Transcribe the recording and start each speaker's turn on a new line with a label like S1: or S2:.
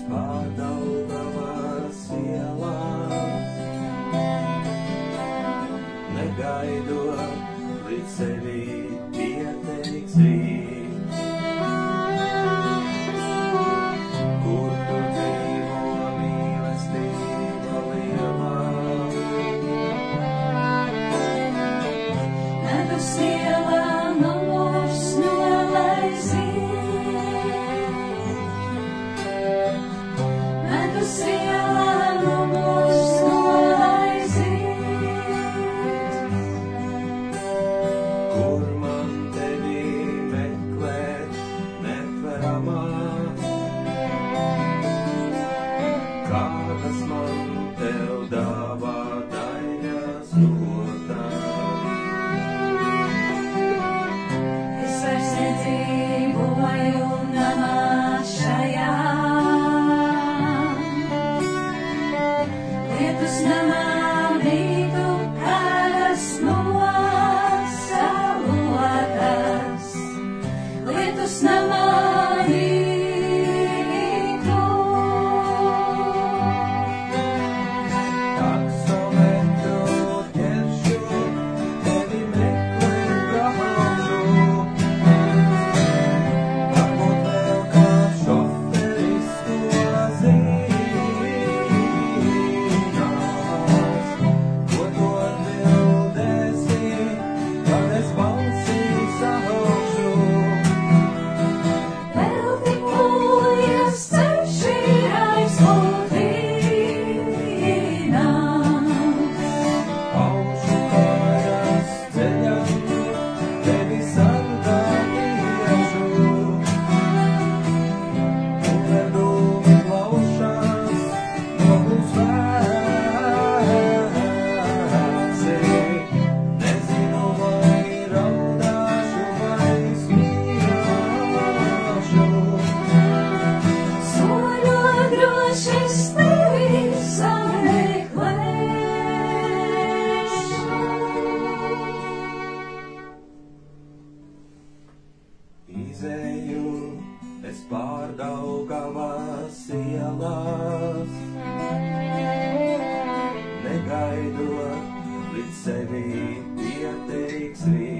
S1: pārdaugavas ielās, negaidot, līdz sevi pieteiks rīt. Kur tu dzīvo mīlestība lielā?
S2: Medus ielā numurs nolaizīt. Medus ielā numurs nolaizīt.
S1: Kur man tevi meklēt netveramā? Kādas man tev dāvā daļas rotās?
S2: Es vairs nedzīvoju namā šajā. Lietus namā mītu kādas nosalotas. Lietus namā mītu.
S1: Taksometru ķeršu, tevi meklēt braucu. Varbūt vēl kāds šoferis to zinās. Ko tu atbildēsi, kad es balsī saukšu?
S2: Vēl tik mūjas ceļš ir aizlūdīnām.
S1: Augšu kājas ceļam, tevi sargāniešu. Uperdūmi plaušās, nogurs vēsi. Nezinu, vai raudāšu, vai smiešu.
S2: Soļot droši es tevi sameklēšu.
S1: Izēju es pārdaugavas ielās, negaidot, līdz sevi pieteiks rīt.